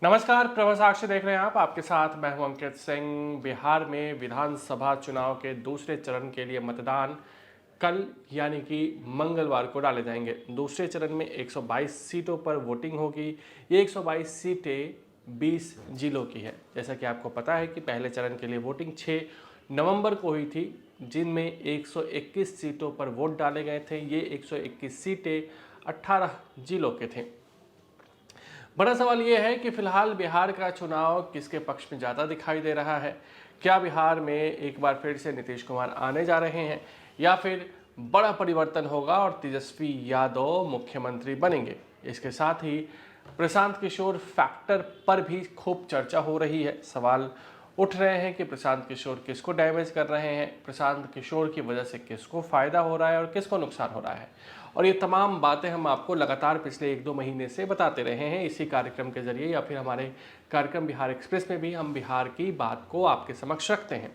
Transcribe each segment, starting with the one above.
नमस्कार, प्रभा साक्षी देख रहे हैं आप। आपके साथ मैं हूं अंकित सिंह। बिहार में विधानसभा चुनाव के दूसरे चरण के लिए मतदान कल यानी कि मंगलवार को डाले जाएंगे। दूसरे चरण में 122 सीटों पर वोटिंग होगी। ये 122 सीटें 20 जिलों की है। जैसा कि आपको पता है कि पहले चरण के लिए वोटिंग 6 नवंबर को हुई थी, जिनमें 121 सीटों पर वोट डाले गए थे। ये 121 सीटें 18 जिलों के थे। बड़ा सवाल ये है कि फिलहाल बिहार का चुनाव किसके पक्ष में ज़्यादा दिखाई दे रहा है। क्या बिहार में एक बार फिर से नीतीश कुमार आने जा रहे हैं या फिर बड़ा परिवर्तन होगा और तेजस्वी यादव मुख्यमंत्री बनेंगे। इसके साथ ही प्रशांत किशोर फैक्टर पर भी खूब चर्चा हो रही है। सवाल उठ रहे हैं कि प्रशांत किशोर किसको डैमेज कर रहे हैं, प्रशांत किशोर की वजह से किसको फ़ायदा हो रहा है और किसको नुकसान हो रहा है। और ये तमाम बातें हम आपको लगातार पिछले 1-2 महीने से बताते रहे हैं इसी कार्यक्रम के जरिए या फिर हमारे कार्यक्रम बिहार एक्सप्रेस में भी हम बिहार की बात को आपके समक्ष रखते हैं।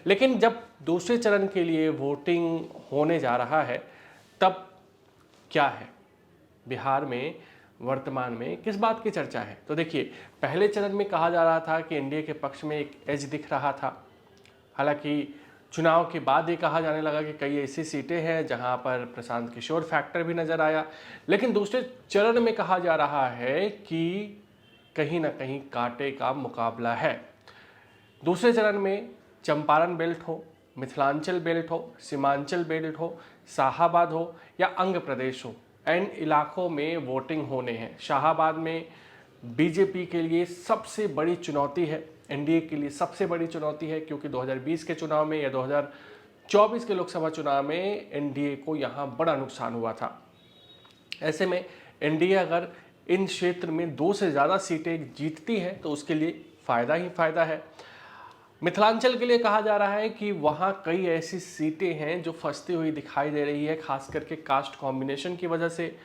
लेकिन जब दूसरे चरण के लिए वोटिंग होने जा रहा है, तब क्या है बिहार में वर्तमान में किस बात की चर्चा है। तो देखिए, पहले चरण में कहा जा रहा था कि एनडीए के पक्ष में एक एज दिख रहा था। हालांकि चुनाव के बाद ये कहा जाने लगा कि कई ऐसी सीटें हैं जहां पर प्रशांत किशोर फैक्टर भी नजर आया। लेकिन दूसरे चरण में कहा जा रहा है कि कहीं ना कहीं कांटे का मुकाबला है। दूसरे चरण में चंपारण बेल्ट हो, मिथिलांचल बेल्ट हो, सीमांचल बेल्ट हो, शाहाबाद हो या अंग प्रदेश हो, इन इलाकों में वोटिंग होने हैं। शाहाबाद में बीजेपी के लिए सबसे बड़ी चुनौती है, एनडीए के लिए सबसे बड़ी चुनौती है, क्योंकि 2020 के चुनाव में या 2024 के लोकसभा चुनाव में एनडीए को यहाँ बड़ा नुकसान हुआ था। ऐसे में एनडीए अगर इन क्षेत्र में 2 से ज़्यादा सीटें जीतती है तो उसके लिए फ़ायदा ही फ़ायदा है। मिथिलांचल के लिए कहा जा रहा है कि वहाँ कई ऐसी सीटें हैं जो फंसती हुई दिखाई दे रही है, खास करके कास्ट कॉम्बिनेशन की वजह से,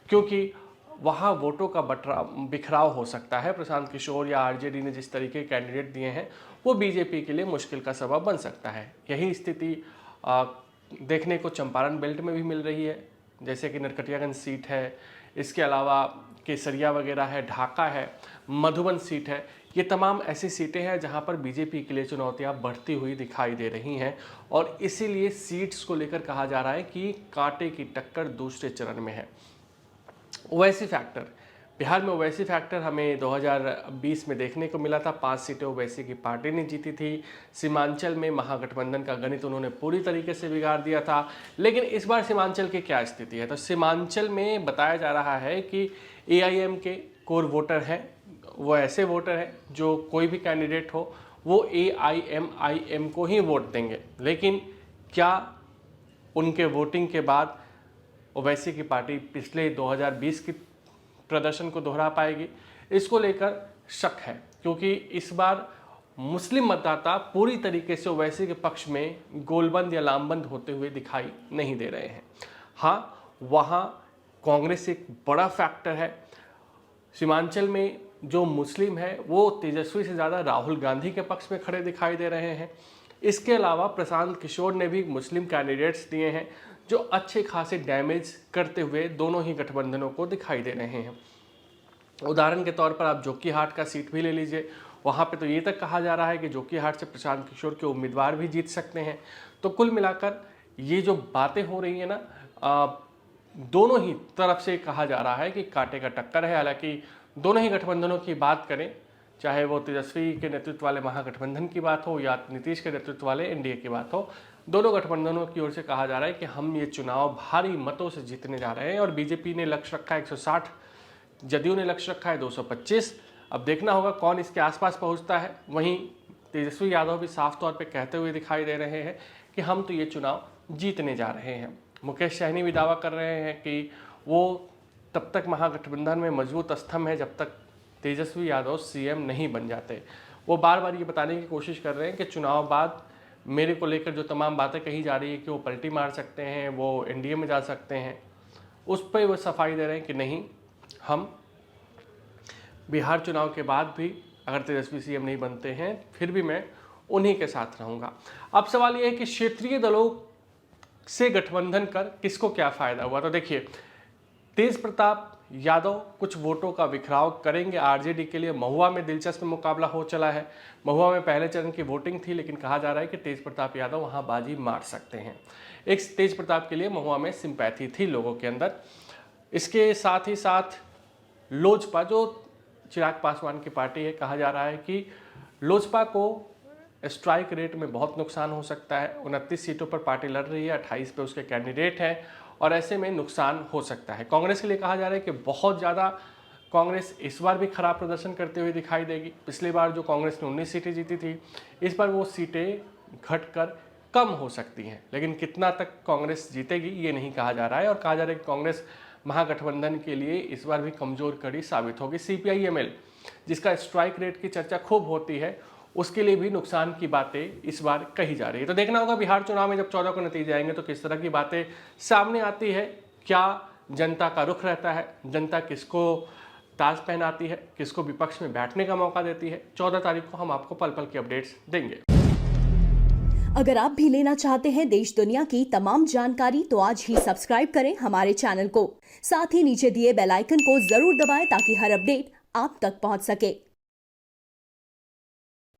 क्योंकि वहाँ वोटों का बिखराव हो सकता है। प्रशांत किशोर या आरजेडी ने जिस तरीके के कैंडिडेट दिए हैं वो बीजेपी के लिए मुश्किल का सबब बन सकता है। यही स्थिति देखने को चंपारण बेल्ट में भी मिल रही है, जैसे कि नरकटियागंज सीट है, इसके अलावा केसरिया वगैरह है, ढाका है, मधुबन सीट है। ये तमाम ऐसी सीटें हैं जहां पर बीजेपी के लिए चुनौतियां बढ़ती हुई दिखाई दे रही हैं और इसीलिए सीट्स को लेकर कहा जा रहा है कि कांटे की टक्कर दूसरे चरण में है। ओवैसी फैक्टर, बिहार में ओवैसी फैक्टर हमें 2020 में देखने को मिला था। 5 सीटें ओवैसी की पार्टी ने जीती थी। सीमांचल में महागठबंधन का गणित उन्होंने पूरी तरीके से बिगाड़ दिया था। लेकिन इस बार सीमांचल की क्या स्थिति है, तो सीमांचल में बताया जा रहा है कि एआईएम के कोर वोटर हैं, वो ऐसे वोटर हैं जो कोई भी कैंडिडेट हो वो एआईएम को ही वोट देंगे। लेकिन क्या उनके वोटिंग के बाद ओवैसी की पार्टी पिछले 2020 की प्रदर्शन को दोहरा पाएगी, इसको लेकर शक है, क्योंकि इस बार मुस्लिम मतदाता पूरी तरीके से ओवैसी के पक्ष में गोलबंद या लामबंद होते हुए दिखाई नहीं दे रहे हैं। हाँ, वहाँ कांग्रेस एक बड़ा फैक्टर है। सीमांचल में जो मुस्लिम है वो तेजस्वी से ज़्यादा राहुल गांधी के पक्ष में खड़े दिखाई दे रहे हैं। इसके अलावा प्रशांत किशोर ने भी मुस्लिम कैंडिडेट्स दिए हैं जो अच्छे खासे डैमेज करते हुए दोनों ही गठबंधनों को दिखाई दे रहे हैं। उदाहरण के तौर पर आप जोकीहाट का सीट भी ले लीजिए, वहाँ पे तो ये तक कहा जा रहा है कि जोकीहाट से प्रशांत किशोर के उम्मीदवार भी जीत सकते हैं। तो कुल मिलाकर ये जो बातें हो रही है ना, दोनों ही तरफ से कहा जा रहा है कि कांटे का टक्कर है। हालांकि दोनों ही गठबंधनों की बात करें, चाहे वो तेजस्वी के नेतृत्व वाले महागठबंधन की बात हो या नीतीश के नेतृत्व वाले एनडीए की बात हो, दोनों गठबंधनों की ओर से कहा जा रहा है कि हम ये चुनाव भारी मतों से जीतने जा रहे हैं। और बीजेपी ने लक्ष्य रखा है 160, जदयू ने लक्ष्य रखा है 225। अब देखना होगा कौन इसके आसपास पहुंचता है। वहीं तेजस्वी यादव भी साफ तौर पर कहते हुए दिखाई दे रहे हैं कि हम तो ये चुनाव जीतने जा रहे हैं। मुकेश सहनी भी दावा कर रहे हैं कि वो तब तक महागठबंधन में मजबूत स्तंभ है जब तक तेजस्वी यादव सीएम नहीं बन जाते। वो बार बार ये बताने की कोशिश कर रहे हैं कि चुनाव बाद मेरे को लेकर जो तमाम बातें कही जा रही है कि वो पलटी मार सकते हैं, वो एनडीए में जा सकते हैं, उस पर वो सफाई दे रहे हैं कि नहीं, हम बिहार चुनाव के बाद भी अगर तेजस्वी सीएम नहीं बनते हैं फिर भी मैं उन्हीं के साथ रहूँगा। अब सवाल ये है कि क्षेत्रीय दलों से गठबंधन कर किसको क्या फ़ायदा हुआ। तो देखिए, तेज प्रताप यादव कुछ वोटों का बिखराव करेंगे आरजेडी के लिए। महुआ में दिलचस्प मुकाबला हो चला है। महुआ में पहले चरण की वोटिंग थी, लेकिन कहा जा रहा है कि तेज प्रताप यादव वहां बाजी मार सकते हैं। एक तेज प्रताप के लिए महुआ में सिंपैथी थी लोगों के अंदर। इसके साथ ही साथ लोजपा, जो चिराग पासवान की पार्टी है, कहा जा रहा है कि लोजपा को स्ट्राइक रेट में बहुत नुकसान हो सकता है। 29 सीटों पर पार्टी लड़ रही है, 28 पे उसके कैंडिडेट हैं और ऐसे में नुकसान हो सकता है। कांग्रेस के लिए कहा जा रहा है कि बहुत ज़्यादा कांग्रेस इस बार भी खराब प्रदर्शन करते हुए दिखाई देगी। पिछली बार जो कांग्रेस ने 19 सीटें जीती थी, इस बार वो सीटें घटकर कम हो सकती हैं, लेकिन कितना तक कांग्रेस जीतेगी ये नहीं कहा जा रहा है। और कहा जा रहा है कि कांग्रेस महागठबंधन के लिए इस बार भी कमजोर कड़ी साबित होगी। CPI-ML, जिसका स्ट्राइक रेट की चर्चा खूब होती है, उसके लिए भी नुकसान की बातें इस बार कही जा रही है। तो देखना होगा बिहार चुनाव में जब 14 को नतीजे आएंगे तो किस तरह की बातें सामने आती है, क्या जनता का रुख रहता है, जनता किसको ताज पहनाती है, किसको विपक्ष में बैठने का मौका देती है। 14 तारीख को हम आपको पल पल की अपडेट्स देंगे। अगर आप भी लेना चाहते हैं देश दुनिया की तमाम जानकारी तो आज ही सब्सक्राइब करें हमारे चैनल को। साथ ही नीचे दिए बेल आइकन को जरूर दबाएं ताकि हर अपडेट आप तक पहुंच सके।